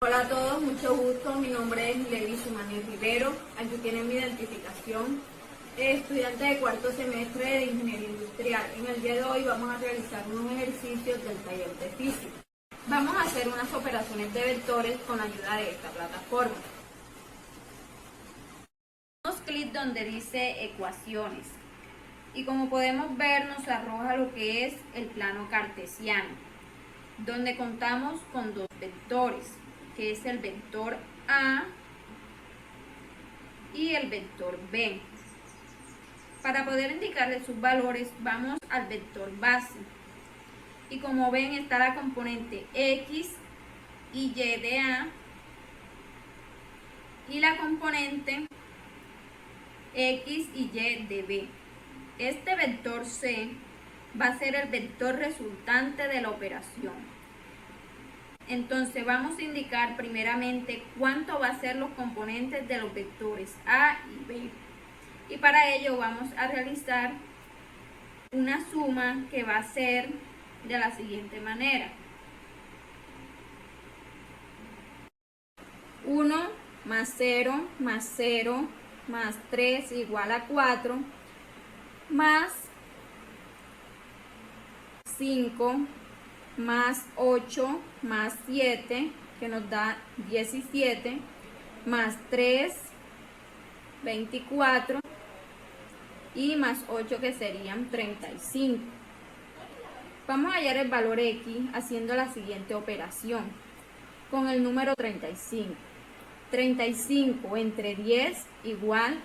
Hola a todos, mucho gusto. Mi nombre es Levi Manuel Rivero. Aquí tienen mi identificación. Estudiante de cuarto semestre de Ingeniería Industrial. En el día de hoy vamos a realizar unos ejercicios del taller de física. Vamos a hacer unas operaciones de vectores con la ayuda de esta plataforma. Damos clic donde dice ecuaciones. Y como podemos ver, nos arroja lo que es el plano cartesiano, donde contamos con dos vectores, que es el vector A y el vector B. Para poder indicarle sus valores, vamos al vector base. Y como ven, está la componente X y Y de A y la componente X y Y de B. Este vector C va a ser el vector resultante de la operación. Entonces vamos a indicar primeramente cuánto va a ser los componentes de los vectores A y B. Y para ello vamos a realizar una suma que va a ser de la siguiente manera. 1 más 0 más 0 más 3 igual a 4 más 5 más 8 más 7 que nos da 17 más 3 24 y más 8 que serían 35. Vamos a hallar el valor X haciendo la siguiente operación con el número 35. 35 entre 10 igual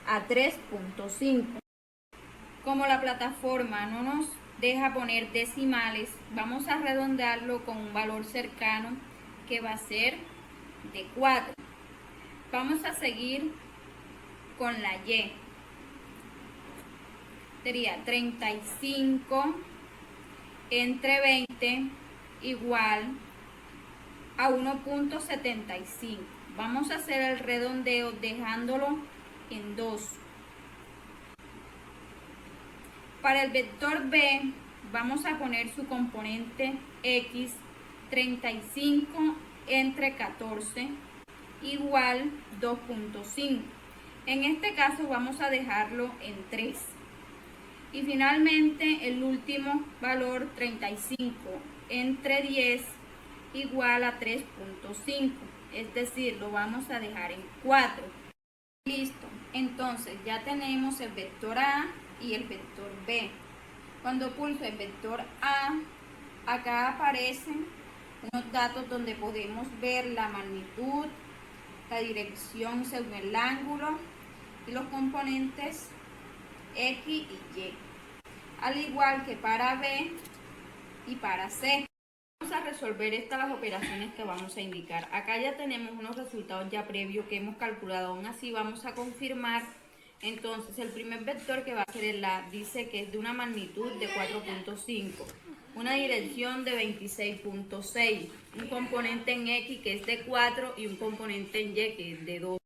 a 3.5. Como la plataforma no nos deja poner decimales, vamos a redondearlo con un valor cercano que va a ser de 4. Vamos a seguir con la Y. Sería 35 entre 20 igual a 1.75. Vamos a hacer el redondeo dejándolo en 2. Para el vector B vamos a poner su componente X, 35 entre 14 igual 2.5. En este caso vamos a dejarlo en 3. Y finalmente el último valor 35 entre 10 igual a 3.5. Es decir, lo vamos a dejar en 4. Listo. Entonces ya tenemos el vector A y el vector B. Cuando pulso el vector A, acá aparecen unos datos donde podemos ver la magnitud, la dirección según el ángulo y los componentes X y Y, al igual que para B y para C. Vamos a resolver estas las operaciones que vamos a indicar. Acá ya tenemos unos resultados ya previos que hemos calculado, aún así vamos a confirmar. Entonces el primer vector que va a ser el A dice que es de una magnitud de 4.5, una dirección de 26.6, un componente en X que es de 4 y un componente en Y que es de 2.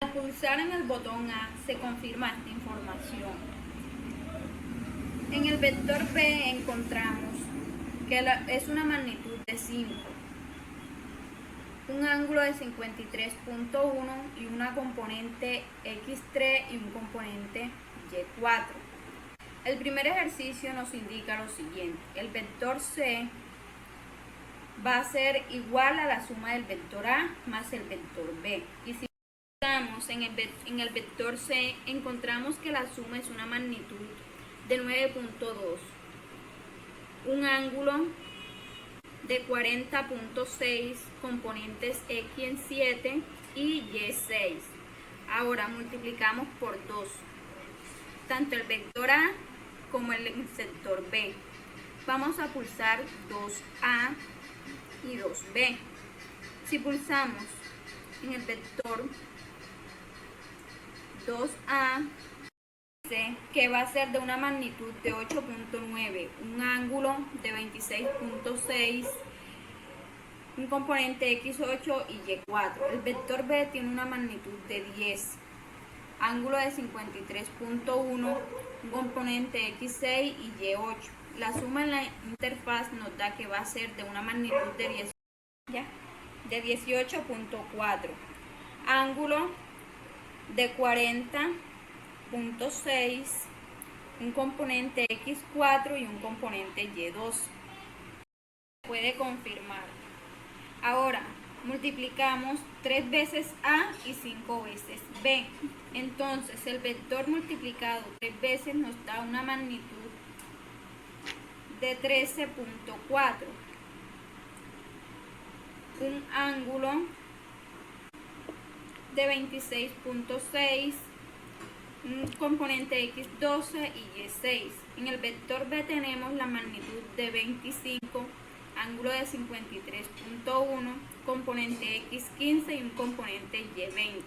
Al pulsar en el botón A se confirma esta información. En el vector B encontramos que es una magnitud de 5, un ángulo de 53.1 y una componente X3 y un componente Y4. El primer ejercicio nos indica lo siguiente: el vector C va a ser igual a la suma del vector A más el vector B. Y si estamos en el vector C, encontramos que la suma es una magnitud de 9.2, un ángulo de 40.6, componentes X en 7 y Y 6. Ahora multiplicamos por 2, tanto el vector A como el sector B. Vamos a pulsar 2A y 2B. Si pulsamos en el vector 2A, que va a ser de una magnitud de 8.9, un ángulo de 26.6, un componente X8 y Y4. El vector B tiene una magnitud de 10, ángulo de 53.1, un componente X6 y Y8. La suma en la interfaz nos da que va a ser de una magnitud de 10. ¿Ya? de 18.4, ángulo de 40.6, un componente x4 y un componente y2. Se puede confirmar. Ahora multiplicamos 3 veces a y 5 veces b. Entonces el vector multiplicado 3 veces nos da una magnitud de 13.4, un ángulo de 26.6, un componente x12 y y6. En el vector b tenemos la magnitud de 25, ángulo de 53.1, componente x15 y un componente y20.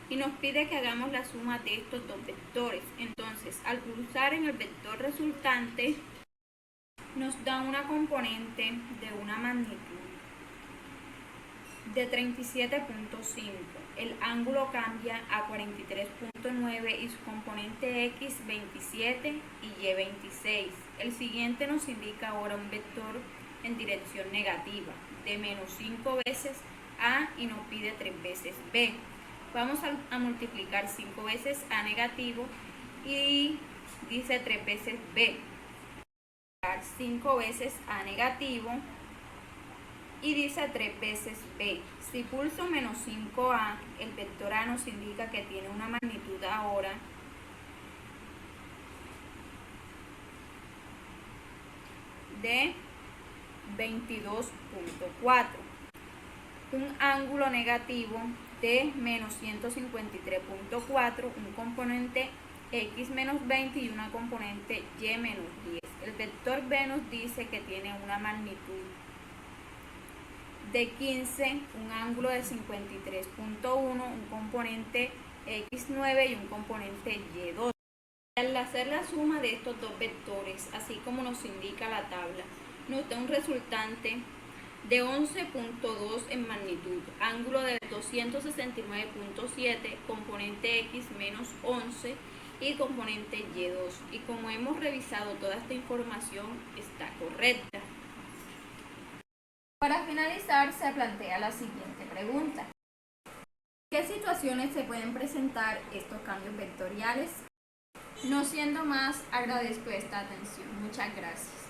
Y nos pide que hagamos la suma de estos dos vectores. Entonces, al cruzar en el vector resultante, nos da una componente de una magnitud de 37.5. El ángulo cambia a 43.9 y su componente x 27 y y 26. El siguiente nos indica ahora un vector en dirección negativa de menos 5 veces a y nos pide 3 veces b. Vamos a multiplicar 5 veces a negativo y dice 3 veces b. 5 veces a negativo y dice 3 veces b. Si pulso menos 5a, el vector a nos indica que tiene una magnitud ahora de 22.4, un ángulo negativo de menos 153.4, un componente x menos 20 y una componente y menos 10. El vector b nos dice que tiene una magnitud de 15, un ángulo de 53.1, un componente x9 y un componente y2. Al hacer la suma de estos dos vectores, así como nos indica la tabla, nos da un resultante de 11.2 en magnitud, ángulo de 269.7, componente x menos 11 y componente y2. Y como hemos revisado toda esta información, está correcta. Para finalizar, se plantea la siguiente pregunta. ¿Qué situaciones se pueden presentar estos cambios vectoriales? No siendo más, agradezco esta atención. Muchas gracias.